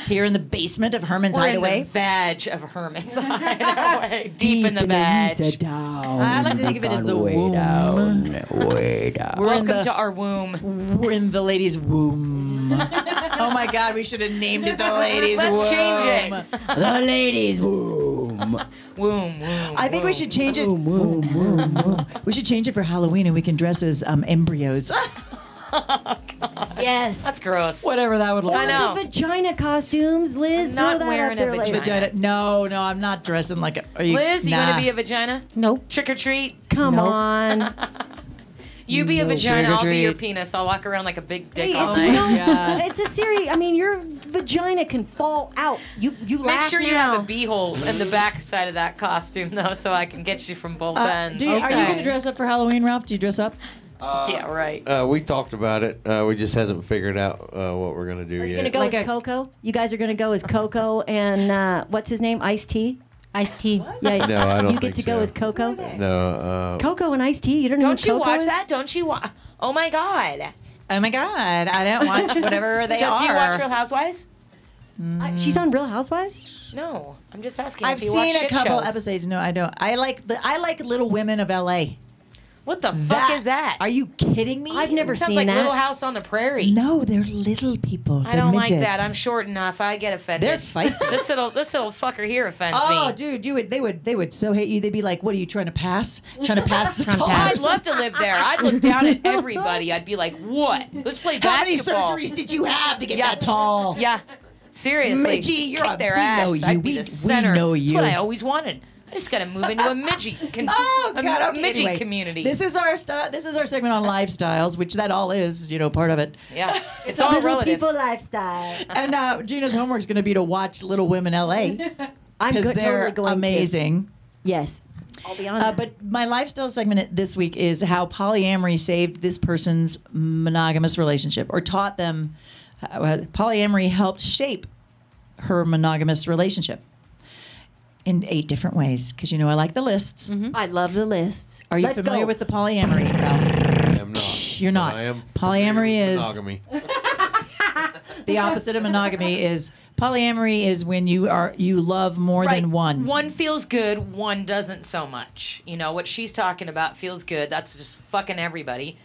here in the basement of Herman's We're Hideaway. in the vag of Herman's Hideaway. Deep in the vag. I like to think of it as the womb. Way down. Welcome to our womb. We're in the ladies' womb. Oh my God, we should have named it the ladies' womb. Let's change it. The ladies' womb. Womb. I think we should change it. We should change it for Halloween, and we can dress as embryos. Yes. That's gross. Whatever that would look I like. know. The vagina costumes, Liz. I'm not throw that wearing up a there like- vagina. No, I'm not dressing like a. Are you, Liz, you nah. gonna be a vagina? Nope. Trick or treat? Come Nope. on. You be a No, vagina, trick or I'll be your treat. penis. I'll walk around like a big dick Hey, all it's, night. Yeah. it's a serious. I mean, your vagina can fall out. You Make laugh sure you now. have a beehole in the back side of that costume, though, so I can get you from both ends. Are you going to dress up for Halloween, Ralph? Do you dress up? Yeah, right. We talked about it. We just hasn't figured out what we're gonna do Are you yet. gonna go as Coco? You guys are gonna go as Coco and what's his name? Ice-T. Ice-T. Yeah. No, I don't You get think to go so. as Coco. No. Coco and Ice-T. You don't know Don't you Coco watch is? that? Don't you watch? Oh my God. Oh my God, I don't watch whatever they are. Do you watch Real Housewives? She's on Real Housewives. No, I'm just asking I've if you watch seen a shit couple shows. episodes. No, I don't. I like Little Women of L.A. What the fuck is that? Are you kidding me? I've never Sounds seen like that. Little House on the Prairie. No, they're little people. I don't like that. I'm short enough. I get offended. They're feisty. This little fucker here offends Oh, me. dude, they would so hate you. They'd be like, "What are you trying to pass? Trying to pass the Oh, tall?" I'd love to live there. I'd look down at everybody. I'd be like, "What? Let's play How many basketball." surgeries did you have to get that tall? Yeah, seriously. Midgie, you're kick a- their we ass. know you. I'd be We the center. know That's you. what I always wanted. I just got to move into a midgie, Oh God! Okay, midgie anyway, community. This is our This is our segment on lifestyles, which that all is, part of it. Yeah, it's all Little relative. people lifestyle. And Gina's homework is going to be to watch Little Women L.A. I'm because they're totally going amazing. to. Yes. I'll be on that. But my lifestyle segment this week is how polyamory saved this person's monogamous relationship, or taught them. Polyamory helped shape her monogamous relationship in 8 different ways. Because I like the lists. I love the lists. Are you Let's familiar go. with the polyamory, Ralph? I am not. You're not. But I am Polyamory familiar with is monogamy. the opposite of monogamy. Is polyamory is when you love more than one. One feels good, one doesn't so much. What she's talking about feels good. That's just fucking everybody.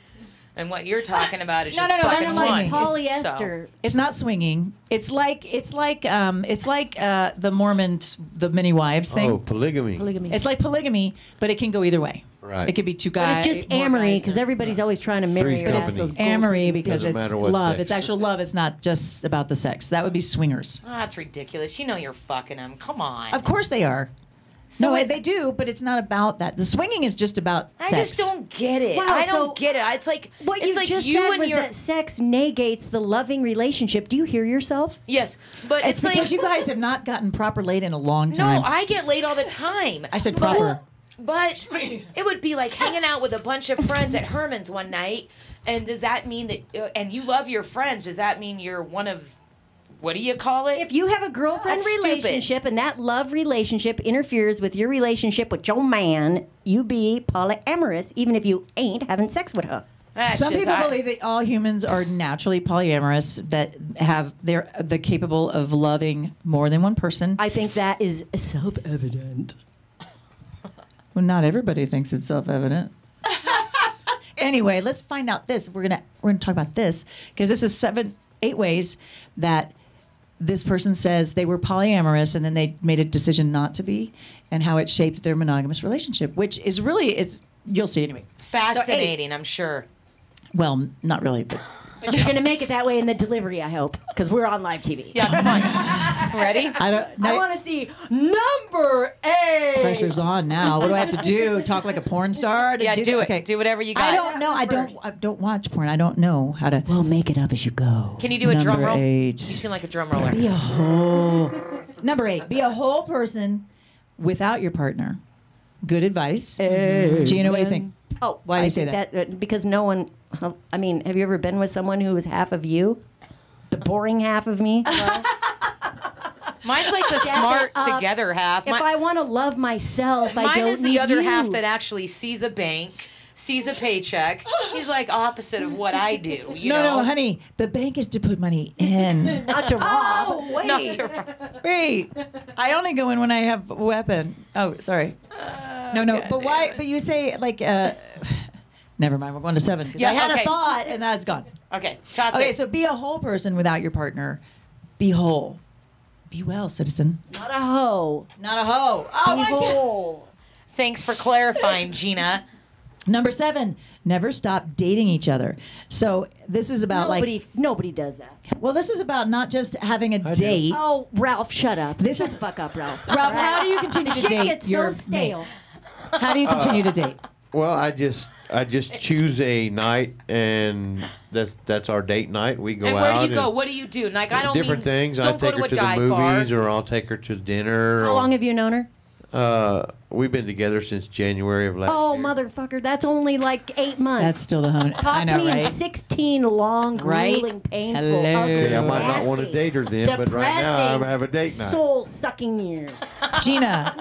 And what you're talking about is No, just no, no, fucking that's one. like polyester. It's not swinging. It's like the Mormons, the many wives thing. Oh, polygamy. Polygamy. It's like polygamy, but it can go either way. Right. It could be 2 But guys. it's just more amory guys because than- everybody's always trying to marry Three's her. That's company. those gold amory things. because Doesn't it's matter what love. sex. It's actual love. It's not just about the sex. That would be swingers. Oh, that's ridiculous. You're fucking them. Come on. Of course they are. So no, it- they do, but it's not about that. The swinging is just about I sex. just don't get it. Wow, I so don't get it. It's like What it's you like just you said and was your that sex negates the loving relationship. Do you hear yourself? yes, but It's it's like because you guys have not gotten proper laid in a long no. time. I get laid all the time. I said But- proper. But it would be like hanging out with a bunch of friends at Herman's one night, and does that mean that? And you love your friends? Does that mean you're one of? What do you call it? If you have a girlfriend That's stupid. relationship and that love relationship interferes with your relationship with your man, you be polyamorous even if you ain't having sex with her. That's Some just- people I- believe that all humans are naturally polyamorous, that they're capable of loving more than one person. I think that is self-evident. Well, not everybody thinks it's self-evident. Anyway, let's find out this. We're gonna talk about this because this is 8 ways that this person says they were polyamorous and then they made a decision not to be, and how it shaped their monogamous relationship, which is really you'll see anyway. fascinating. I'm sure. Well, not really, but But you're going to make it that way in the delivery, I hope, because we're on live TV. Yeah, come on. Ready? I don't. I want to see number 8. Pressure's on now. What do I have to do? Talk like a porn star? Yeah, do it. Okay. Do whatever you got. I don't know. I don't watch porn. I don't know how to. We'll make it up as you go. Can you do a drum Number roll? 8. You seem like a drum roller. Be a whole. Number 8. Be a whole person without your partner. Good advice. Gina, what do you think? Oh, Why do I you say think that? Because no one. I mean, have you ever been with someone who is half of you? The boring half of me? Mine's like the smart together half. If I want to love myself, I Mine don't is the need other you. half that actually sees a bank, sees a paycheck. He's like opposite of what I do. You know? No, honey. The bank is to put money in. Not to rob. Not to run. Wait. I only go in when I have a weapon. Oh, sorry. No. But why? But you say like. Never mind. We're going to 7. Yeah, I had okay. a thought and that's gone. Okay, toss Okay, it. so be a whole person without your partner. Be whole. Be well, citizen. Not a hoe. Not a hoe. Oh my God. Whole. Thanks for clarifying, Gina. Number 7. Never stop dating each other. So this is about Nobody does that. Well, this is about not just having a do. date. Oh, Ralph, shut up. This Shut is- the fuck up, Ralph. Ralph, how do you continue to Shit date gets your so stale. mate? How do you continue to date? Well, I just choose a night, and that's our date night. We go And out. where do you and go? What do you do? Like, I don't different mean, things. I Don't go take to her a to the dive bar. movies, or I'll take her to dinner. How long have you known her? We've been together since January of last Oh, year. motherfucker. That's only like 8 months. That's still the honey. Talk I know, to me in right? 16 long, Right? grueling, painful, Hello. ugly, Okay, I might not want to nasty, date her then, but right now I have a date night. soul-sucking years. Gina,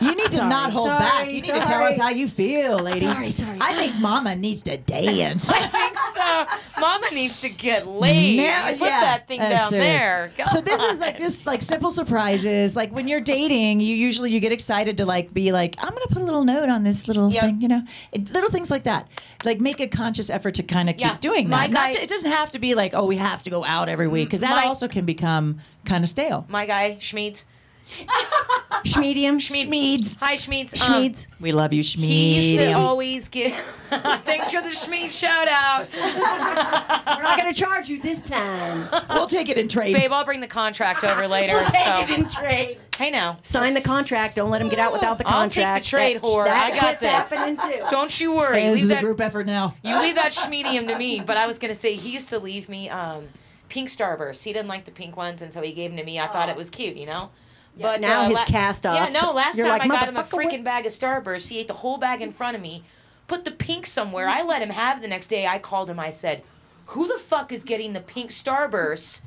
you need to Sorry, not hold sorry, back. You need to tell sorry. us how you feel, lady. Sorry. I think Mama needs to dance. I think so. Mama needs to get laid. Now- Put yeah, that thing that's down serious. there. So this is God. like simple surprises. Like when you're dating, you get excited to like be like, I'm gonna put a little note on this little Yep. thing, little things like that. Like make a conscious effort to kind of Yeah, keep doing my that. guy- It doesn't have to be like, oh, we have to go out every week because that My- also can become kind of stale. My guy, Schmeeds. Schmedium. Schmeeds. Hi, Schmeeds. Schmeeds. We love you, He used to Schmeeds. always get. Thanks for the Schmeed shout out. We're not going to charge you this time. We'll take it in trade. Babe, I'll bring the contract over later. We'll take so. it in trade. Hey, now. Sign the contract. Don't let him get out without the I'll take the contract. trade, whore. I got That's this. happening too. Don't you worry. Hey, this Leave is a that, group effort now. you leave that Schmedium to me. But I was going to say, he used to leave me pink Starburst. He didn't like the pink ones, and so he gave them to me. I thought it was cute, But now his cast-offs. Yeah, no, last You're time like, I got him a "Motherfucker, what-" freaking bag of Starburst. He ate the whole bag in front of me, put the pink somewhere. I let him have it the next day. I called him. I said, who the fuck is getting the pink Starburst?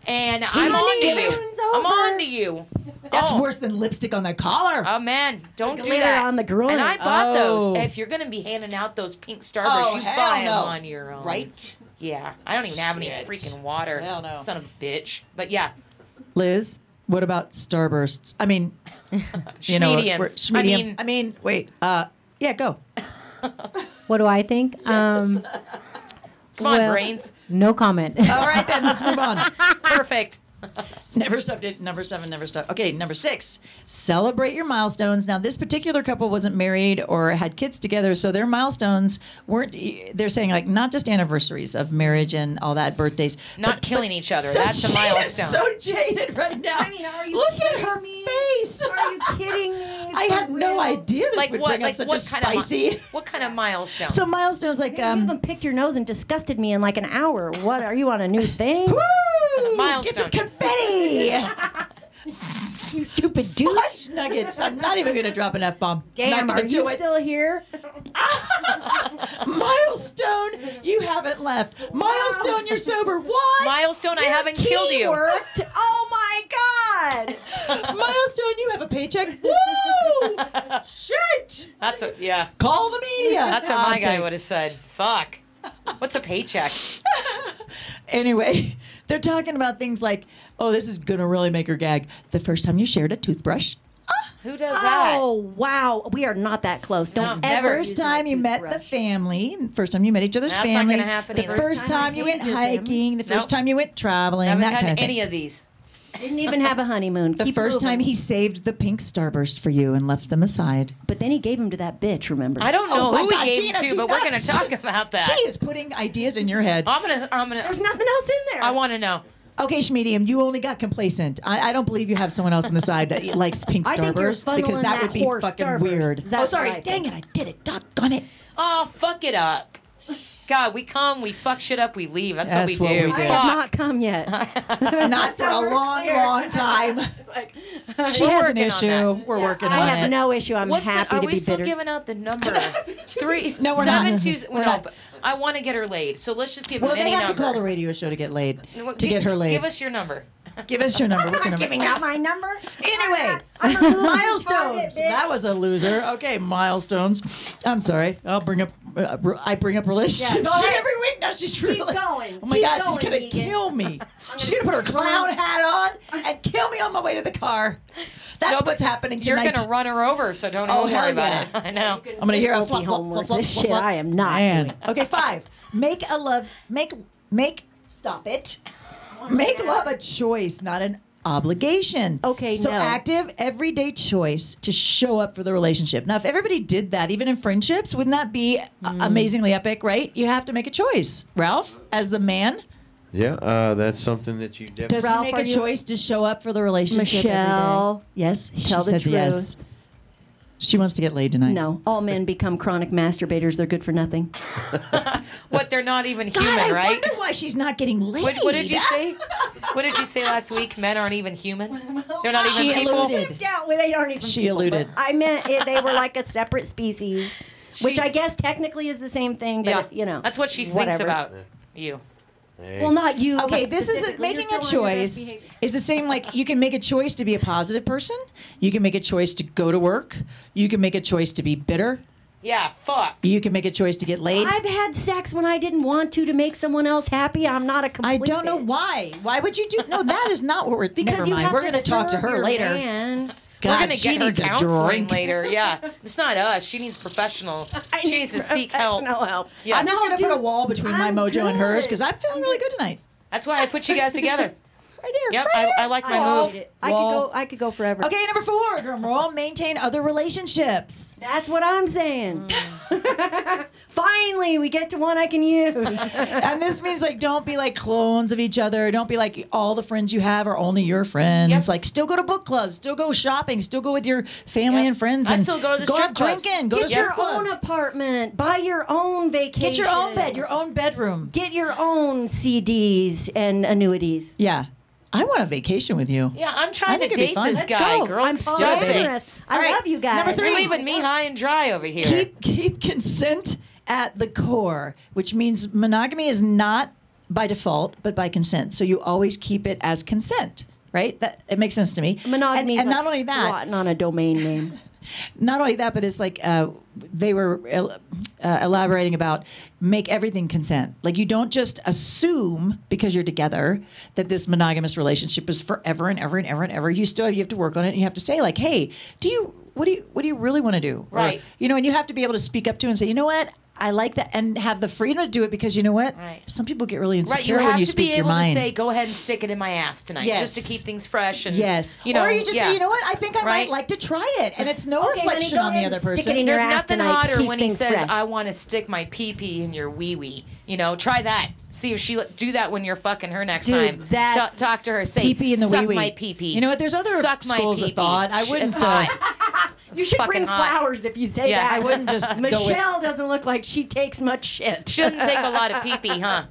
And I'm on to you. honeymoon's I'm over. on to you. That's Oh. worse than lipstick on the collar. Oh man, don't do Glitter that. on the groin. And I bought Oh. those. If you're gonna be handing out those pink Starburst, you hell buy them no. on your own. Right? Yeah. I don't even have any Shit. freaking water. Hell no. Son of a bitch. But yeah. Liz, what about Starbursts? I mean, Schmediums. Schmedium. I mean, wait. Yeah, go. What do I think? Come on, brains. No comment. All right, then let's move on. Perfect. Never stop. Number 7, never stop. Okay, number 6, celebrate your milestones. Now, this particular couple wasn't married or had kids together, so their milestones weren't. They're saying like not just anniversaries of marriage and all that, birthdays. Not killing each other. So That's a she milestone. is so jaded right now. I mean, are you Look at kidding her me? face. Are you kidding me? I had no idea this like would what? bring up Like such what a kind of spicy. what kind of milestones? So milestones like You even picked your nose and disgusted me in like an hour. What? Are you on a new thing? woo! Milestone. Get some confetti. You stupid douche. Fudge nuggets. I'm not even going to drop an F bomb. Damn, not are gonna do you it. still here? Milestone, you haven't left. Milestone, you're sober. What? Milestone, I haven't killed you. Worked. Oh my God. Milestone, you have a paycheck. Woo! Shit! That's what. Yeah. Call the media. That's what my Okay. guy would have said. Fuck. What's a paycheck? Anyway, they're talking about things like, oh, this is going to really make her gag. The first time you shared a toothbrush. Who does that? Oh wow, we are not that close. Don't No, ever. never. use First my time you met the toothbrush. family. First time you met each other's That's not family. gonna happen the either. first First time time I you went hated your family. hiking. The first Nope. time you went traveling. Haven't that had kind of thing. any of these. Didn't even have a honeymoon. The Keep first moving. time he saved the pink starburst for you and left them aside. But then he gave him to that bitch. Remember? I don't know Oh my who God, we gave Gina, it to, do but we're not going to say- talk about that. She is putting ideas in your head. I'm gonna. There's nothing else in there. I want to know. Okay, Schmedium, you only got complacent. I don't believe you have someone else on the side that likes pink I think you're starburst because funneling that that would be whore fucking Starburst. weird. That's sorry. what I Dang think. it. I did it. Doggone it. Oh, fuck it up. God, we come, we fuck shit up, we leave. That's what we That's what do. we do. I Fuck. have not come yet. Not for a long, long time. She We're has an working on issue. that. We're working I on have it. no issue. I'm What's happy are to we be still bitter. giving out the number? 3 No, we're not. 7 2 We're no, not. but I want to get her laid. So let's just give Well, any they have number. to call the radio show to get laid. Well, To get her laid. Give us your number. Give us your number. What's your number? Giving out my number. Anyway, I'm a moving milestones. target, bitch. That was a loser. Okay, milestones. I'm sorry. I'll bring up. I bring up relationships Yeah, go ahead. every week. Now she's Keep really. going. Oh my Keep God, she's going, gonna Megan. kill me. She's gonna put her clown hat on and kill me on my way to the car. That's No, but what's happening You're tonight. gonna run her over, so don't Oh, even hell worry about yeah. it. I know. I'm gonna hear a Won't be flop, flop, homework. flop, flop, This flop, shit flop. I am not Man. doing. Okay, 5. Make a love. Make. Stop it. Make love a choice, not an obligation. Okay, so no. active, everyday choice to show up for the relationship. Now, if everybody did that, even in friendships, wouldn't that be amazingly epic? Right? You have to make a choice. Ralph, as the man, Yeah, that's something that you definitely. does Ralph, he are make a you- choice to show up for the relationship? every day? Michelle, Yes, tell she the said yes. truth. She wants to get laid tonight. No, all men become chronic masturbators. They're good for nothing. What? They're not even God, human, I right? wonder why she's not getting laid. What did you say? What did you say last week? Men aren't even human. They're not even She people. alluded. Yeah, well, they aren't even. She people, alluded. but I meant they were like a separate species, which She- I guess technically is the same thing. But Yeah, you know, that's what she thinks whatever. about you. Hey. Well, not you. Okay, but this is specifically. making You're a still on your best choice. behavior. Is the same like you can make a choice to be a positive person. You can make a choice to go to work. You can make a choice to be bitter. Yeah, fuck. You can make a choice to get laid. I've had sex when I didn't want to make someone else happy. I'm not a complete. I don't know bitch. why. Why would you do? No, that is not what we're. Because never you mind. have We're to going to talk to serve her your later. man. God, We're gonna she get her needs a counseling drink. later. Yeah, it's not us. She needs professional. I She need needs to seek help. professional help. Yeah. I'm just No, going to put a dude, wall between my I'm mojo and hers good. because I'm feeling really good tonight. That's why I put you guys together. Right here. Yep, right I here. like my I move. hate it. Wall. I could go forever. Okay, number 4. Drum roll. Maintain other relationships. That's what I'm saying. Mm. Finally, we get to one I can use. And this means like don't be like clones of each other. Don't be like all the friends you have are only your friends. Yep. Like still go to book clubs, still go shopping, still go with your family Yep. and friends. I and still go to the go strip out clubs. drinking. Go Get to your strip clubs. own apartment. Buy your own vacation. Get your own bed, your own bedroom. Get your own CDs and annuities. Yeah, I want a vacation with you. Yeah, I'm I trying to think it'd be date fun. this Let's guy. Go. Girl, I'm stop polyamorous. it. I All right, love you guys. number 3. You're leaving me high and dry over here. Keep consent at the core, which means monogamy is not by default, but by consent. So you always keep it as consent, right? That it makes sense to me. Monogamy and is not like only that, squatting on a domain name. not only that, but it's like they were elaborating about make everything consent. Like you don't just assume because you're together that this monogamous relationship is forever and ever and ever and ever. You have to work on it. And you have to say like, hey, what do you really want to do? Right. Or, and you have to be able to speak up to and say, you know what? I like that, and have the freedom to do it because you know what? Right. Some people get really insecure Right, you when have you to speak be your able to mind. say, "Go ahead and stick it in my ass tonight," just to Yes. keep things fresh. And Yes. you know, or you just yeah. say, you know what? I think I Right. might like to try it, and it's no Okay, honey, reflection go on the ahead other and stick it person. in your There's ass nothing tonight to hotter keep when he things says, fresh. "I want to stick my pee pee in your wee wee." Try that. See if she do that when you're fucking her next Dude, time. that's Talk to her. Say, Pee-pee in the "Suck wee-wee." my pee pee." You know what? There's other Suck my schools of pee-pee. thought. I Shit, wouldn't. it's hot. You It's should fucking bring hot. flowers if you say Yeah, that. I wouldn't just go with- Michelle doesn't look like she takes much shit. Shouldn't take a lot of pee pee, huh?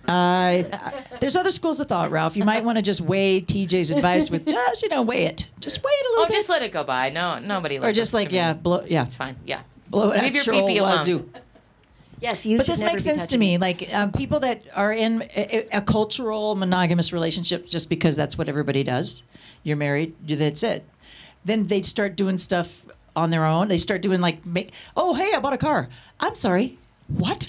There's other schools of thought, Ralph. You might want to just weigh TJ's advice with just, weigh it. Just weigh it a little Oh, bit. just let it go by. No, nobody. Or listens just like, to me. yeah, blow, yeah, It's fine. Yeah. blow it Leave your out your pee-pee old alone. wazoo. Yes, you But should this never makes be sense to touching me. it. Like people that are in a cultural monogamous relationship, just because that's what everybody does. You're married. That's it. Then they start doing stuff on their own. They start doing like, oh, hey, I bought a car. I'm sorry. What?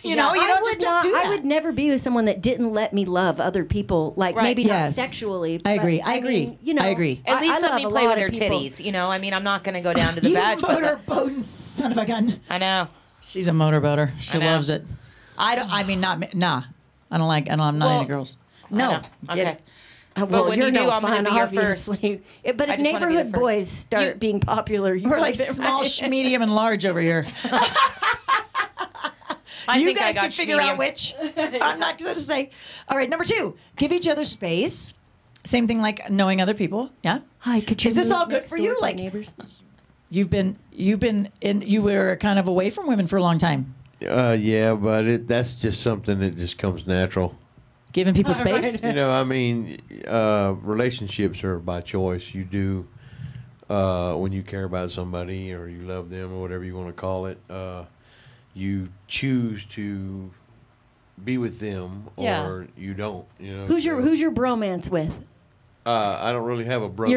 you don't do that. I would never be with someone that didn't let me love other people. Like Right. maybe Yes. not sexually. I but, agree. I agree. mean, you know, I agree. At least let love me a play lot with of her people. titties. I'm not going to go down to the You badge. But motorboating son of a gun. I know. She's a motorboater. She I know. loves it. I don't. I mean, not nah. I don't like. I'm not Well, into girls. I No. know. Get Okay. it. Well, when you're you do, no I'm gonna fun, be here first. obviously. But I if just wanna be the neighborhood first. boys start You- being popular, you We're like can- small, medium, and large over here. I You think I guys got can figure out schmedium. which. I'm not going to say. All right, number 2, give each other space. Same thing like knowing other people. Yeah. Hi, could you Is this move all good next for door you? to the Like- neighbors? You were kind of away from women for a long time. Yeah, but that's just something that just comes natural. Giving people space. Relationships are by choice. You do when you care about somebody or you love them or whatever you want to call it. You choose to be with them or Yeah. you don't. Who's your bromance with? I don't really have a brother.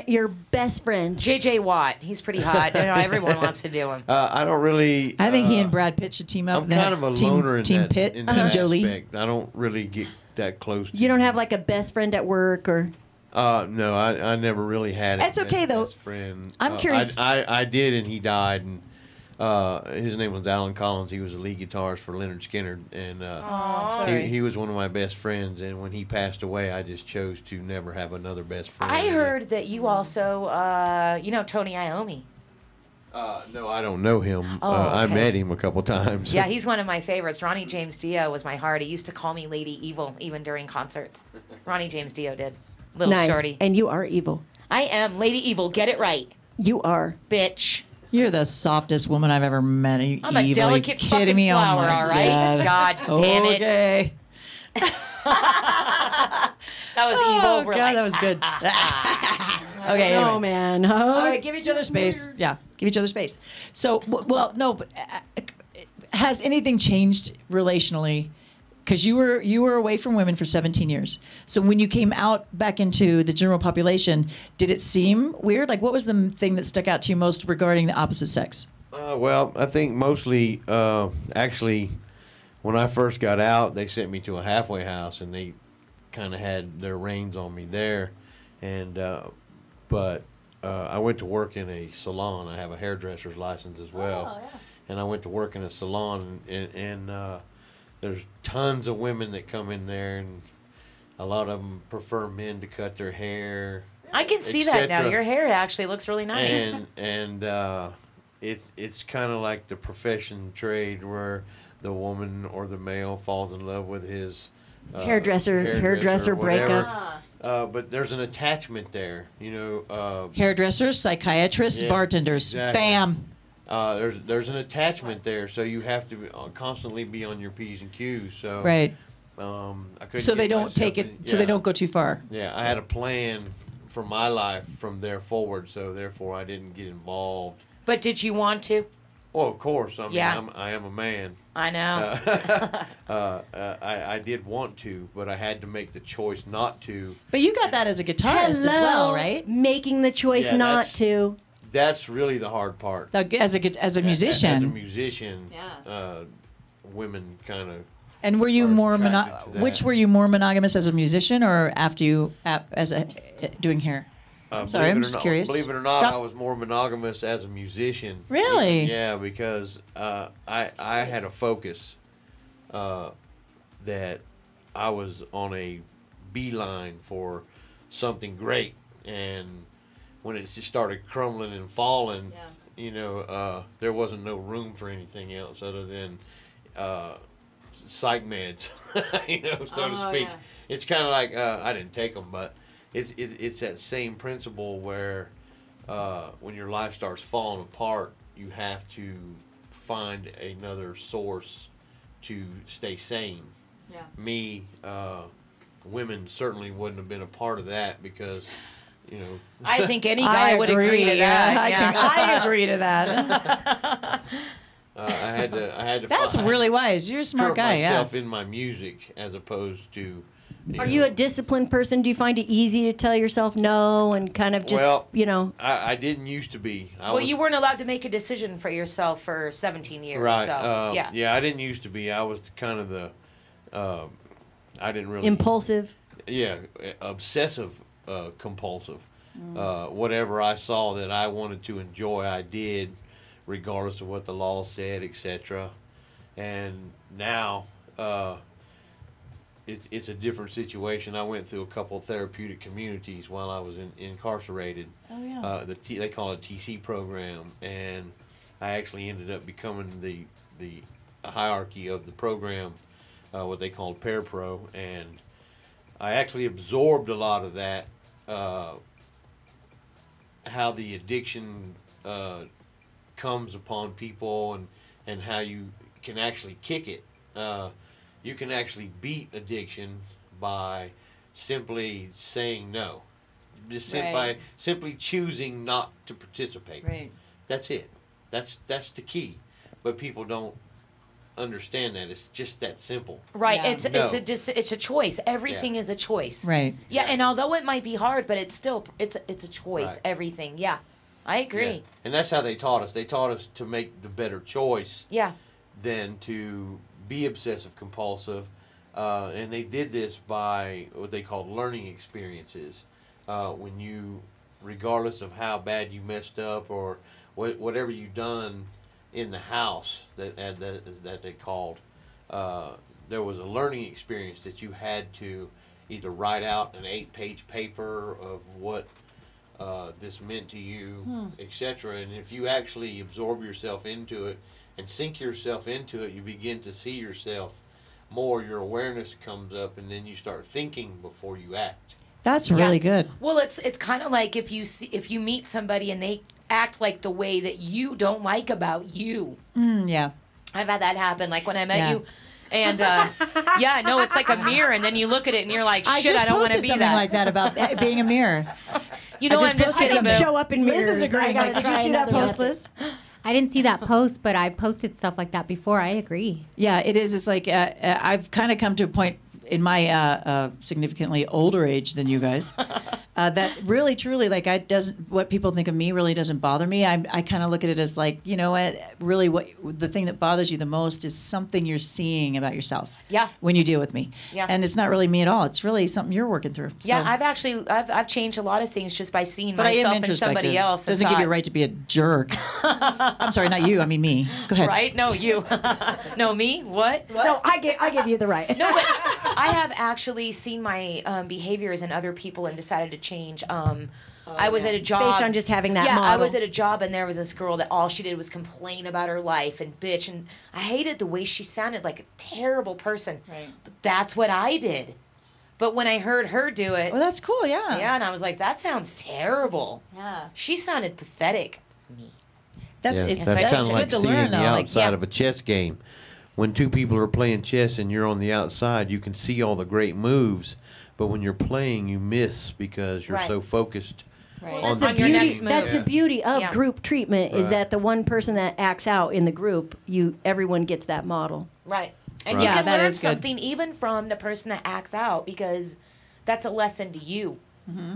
Your best friend. JJ Watt. He's pretty hot. I know everyone wants to do him. I don't really. I think he and Brad Pitt should team up. I'm kind of a loner in Team that, Pitt, in Team that Jolie. aspect. I don't really get that close. You don't have like a best friend at work or. No, I never really had. That's okay, though. Best friend. I'm curious. I did, and he died, and his name was Alan Collins. He was a lead guitarist for Leonard Skinner, and I'm sorry. he was one of my best friends. And when he passed away, I just chose to never have another best friend. I again. heard that you also, you know, Tony Iommi. No, I don't know him. Oh, I okay. met him a couple times. Yeah, he's one of my favorites. Ronnie James Dio was my heart. He used to call me Lady Evil even during concerts. Ronnie James Dio did. Little Nice. shorty. And you are evil. I am Lady Evil. Get it right, You are. bitch. You're the softest woman I've ever met. You I'm a evil. delicate Are you fucking kidding me? flower, Oh my all right? God damn it. Okay. That was Oh, evil. We're God, like, that was good. Okay, Oh anyway. man. All right, give each other space. Yeah, give each other space. So, well, no, but has anything changed relationally? Because you were away from women for 17 years. So when you came out back into the general population, did it seem weird? Like, what was the thing that stuck out to you most regarding the opposite sex? Well, I think mostly, actually, when I first got out, they sent me to a halfway house, and they kind of had their reins on me there. And but I went to work in a salon. I have a hairdresser's license as well. Oh, yeah. And I went to work in a salon, and there's tons of women that come in there, and a lot of them prefer men to cut their hair. I can see that now. cetera. Your hair actually looks really nice. And it's kind of like the profession trade where the woman or the male falls in love with his hairdresser or whatever. breakups. But there's an attachment there, you know. Hairdressers, psychiatrists, Yeah, bartenders. exactly. Bam. There's an attachment there, so you have to constantly be on your P's and Q's. So Right. I couldn't So they get don't myself take it. in- So they yeah. don't go too far. Yeah, I had a plan for my life from there forward, so therefore I didn't get involved. But did you want to? Well, of course. I mean, Yeah. I am a man. I know. I did want to, but I had to make the choice not to. But you got that as a guitarist as well, right? Making the choice Yeah, not that's- to. That's really the hard part. As a As a musician. musician, Yeah. women kind of. And were you are more attracted to which that. were you more monogamous as a musician or after you as a doing hair? Sorry, believe I'm it or just not- curious. Believe it or not, Stop. I was more monogamous as a musician. Really? Yeah, because I had a focus that I was on a beeline for something great, and when it just started crumbling and falling, you know, there wasn't no room for anything else other than psych meds, you know, so to speak. yeah. It's kind of like I didn't take them, but it's that same principle where when your life starts falling apart, you have to find another source to stay sane. Yeah. Me, women certainly wouldn't have been a part of that because, you know, I think any guy would agree to that. I agree to that. I had to. That's find, really wise. You're a smart curb guy. Yeah. myself in my music as opposed to. Are you a disciplined person? Do you find it easy to tell yourself no and kind of just, Well, you know? I didn't used to be. Well, you weren't allowed to make a decision for yourself for 17 years. Right. So, yeah. Yeah, I didn't used to be. I was kind of the. I didn't really. Impulsive? Yeah, obsessive, compulsive. Whatever I saw that I wanted to enjoy, I did, regardless of what the law said, etc. And now, it's a different situation. I went through a couple of therapeutic communities while I was incarcerated. Oh yeah. They call it a TC program, and I actually ended up becoming the hierarchy of the program, what they called Parapro, and I actually absorbed a lot of that, how the addiction comes upon people and how you can actually kick it. You can actually beat addiction by simply saying no. Just Right. by simply choosing not to participate. Right. That's it. That's the key. But people don't understand that. It's just that simple. Right. Yeah. It's a choice. Everything is a choice. Right. Yeah, and although it might be hard, but it's still it's a choice. Right. Everything. Yeah. I agree. Yeah. And that's how they taught us. They taught us to make the better choice Yeah. than to be obsessive compulsive. And they did this by what they called learning experiences. When you, regardless of how bad you messed up or whatever you done in the house that they called, there was a learning experience that you had to either write out an 8-page paper of what this meant to you, etc. And if you actually absorb yourself into it and sink yourself into it, you begin to see yourself more. Your awareness comes up, and then you start thinking before you act. That's really good. Well, it's kind of like if you meet somebody and they act like the way that you don't like about you. Yeah. I've had that happen. Like when I met Yeah. you, and yeah, no, it's like a mirror, and then you look at it and you're like, shit, just I don't want to posted be something that. like that about being a mirror. You know, I I'm just posted kidding. something. Boo. Show up in mirrors. Liz is agreeing. I Like, gotta did you try see that another post, one. Liz? I didn't see that post, but I posted stuff like that before. I agree. Yeah, it is. It's like I've kind of come to a point in my significantly older age than you guys that really, truly, like what people think of me really doesn't bother me. I kind of look at it as like, you know what, really what the thing that bothers you the most is something you're seeing about yourself. Yeah. When you deal with me. Yeah. And it's not really me at all. It's really something you're working through. Yeah, So- I've changed a lot of things just by seeing But I am myself and introspective. somebody else. and Doesn't give you a thought, right to be a jerk. I'm sorry, not you. I mean me. Go ahead. Right? No, you. No, me? What? No, I give you the right. No, but I have actually seen my behaviors in other people and decided to change. I was at a job. Based on just having that Yeah, I model. was at a job and there was this girl that all she did was complain about her life and bitch. And I hated the way she sounded like a terrible person. Right. But that's what I did. But when I heard her do it, Well, that's cool. Yeah. yeah, and I was like, that sounds terrible. Yeah. She sounded pathetic. It's me. That's Yeah, it's that's that's kind of good like to seeing learn the though. Like, outside yeah. of a chess game. When two people are playing chess and you're on the outside, you can see all the great moves, but when you're playing, you miss because you're Right. so focused Right. on On your next move. That's the beauty of Yeah. group treatment is Right. that the one person that acts out in the group, everyone gets that model. Right. And Right. you Yeah, can that learn is good. something even from the person that acts out because that's a lesson to you.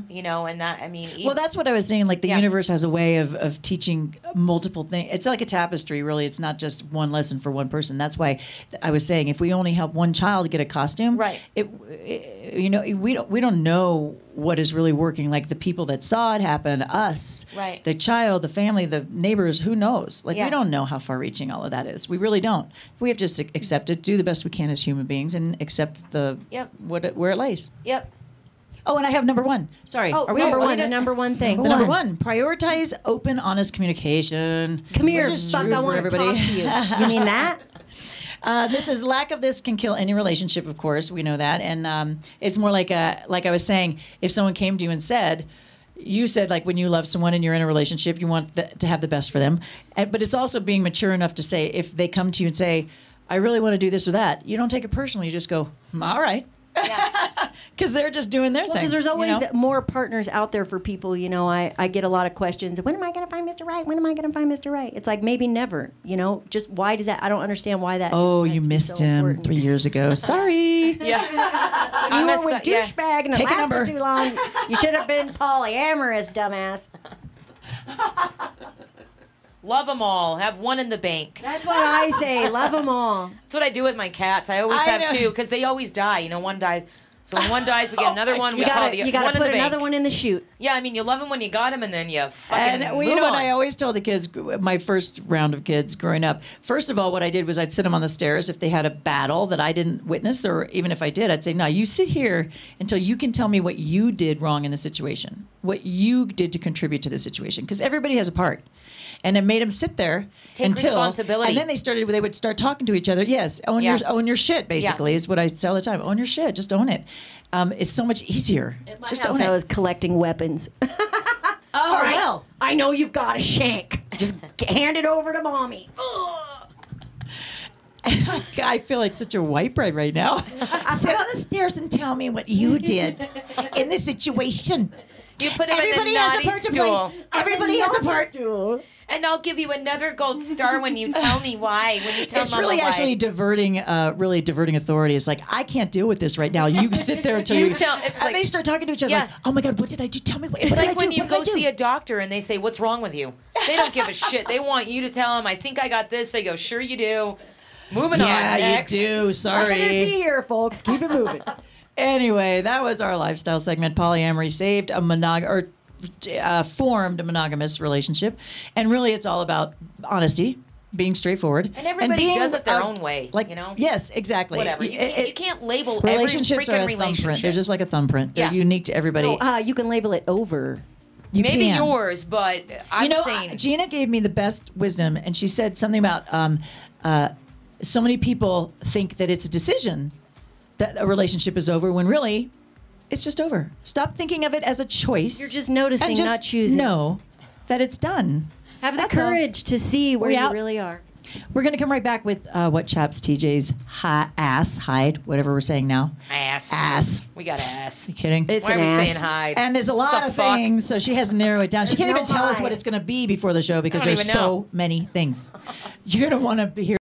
You know, and that, I mean, Well, that's what I was saying. Like the Yeah. universe has a way of teaching multiple things. It's like a tapestry, really. It's not just one lesson for one person. That's why I was saying if we only help one child get a costume, Right. You know, we don't know what is really working. Like the people that saw it happen, us, Right. the child, the family, the neighbors. Who knows? Like Yeah. we don't know how far-reaching all of that is. We really don't. We have to just accept it, do the best we can as human beings, and accept Yep. where it lays. Yep. Oh, and I have number one. Sorry. Oh, Are we number are we one, the done? number one thing. The number one, prioritize open, honest communication. Come here, Which is fuck, true I for want to everybody. talk to you. You mean that? This is lack of this can kill any relationship. Of course, we know that, and it's more like like I was saying, if someone came to you and said, you said like when you love someone and you're in a relationship, you want to have the best for them, but it's also being mature enough to say if they come to you and say, I really want to do this or that, you don't take it personally. You just go, all right. Because they're just doing their thing. Because there's always you know? more partners out there for people. You know, I get a lot of questions. When am I going to find Mr. Right? When am I going to find Mr. Right? It's like maybe never. You know, just why does that? I don't understand why that. Oh, has you to be missed so him important. 3 years ago. Sorry. Yeah. You were with douchebag and it Take a lasted number. too long. You should have been polyamorous, dumbass. Love them all. Have one in the bank. That's what I say. Love them all. That's what I do with my cats. I always I have know. two because they always die. You know, one dies. So when one dies, we get another one. We You call gotta, the you one gotta in the put bank. another one in the chute. Yeah, I mean, you love them when you got them, and then you fucking And move you know what on. I always told the kids, my first round of kids growing up, first of all, what I did was I'd sit them on the stairs if they had a battle that I didn't witness, or even if I did, I'd say, no, you sit here until you can tell me what you did wrong in the situation, what you did to contribute to the situation, because everybody has a part. And it made them sit there Take until responsibility. And then they would start talking to each other. Yes, own Yeah. your shit. Basically, is what I say all the time. Own your shit. Just own it. It's so much easier. Just own I it. was collecting weapons. Oh right. well. I know you've got a shank. Just hand it over to mommy. I feel like such a white bread right now. Sit on the stairs and tell me what you did in this situation. You put him Everybody in the has naughty a part to stool. play. Everybody has a part. And I'll give you another gold star when you tell me why. When you tell It's Mama really why. actually diverting authority. It's like, I can't deal with this right now. You sit there until You you tell- it's and like- they start talking to each other Yeah. like, oh my God, what did I do? Tell me what, It's what did like I when do? you What did I go do? see a doctor and they say, "What's wrong with you?" They don't give a shit. They want you to tell them, "I think I got this." They go, "Sure you do." Moving on. Yeah, Next. you do. Nothing to see Sorry. here, folks. Keep it moving. Anyway, that was our lifestyle segment. Polyamory saved a formed a monogamous relationship, and really, it's all about honesty, being straightforward, And everybody being, does it their own way, Like, you know? yes, exactly. Whatever. You can't label relationships every are freaking a thumbprint. relationship. They're just like a thumbprint. They're Yeah. unique to everybody. You can label it over. You Maybe can. yours, but I'm saying Gina gave me the best wisdom, and she said something about so many people think that it's a decision that a relationship is over when really it's just over. Stop thinking of it as a choice. You're just noticing, and just not choosing. Know that it's done. Have the That's all. courage to see where We you out? really are. We're going to come right back with what chaps TJ's hide, whatever we're saying now. Ass. We got ass. You kidding? It's Why are an we ass. saying hide? And there's a lot The of fuck? things, so she has to narrow it down. She There's can't no even tell us hide. what it's going to be before the show because I don't there's even know. so many things. You're going to want to hear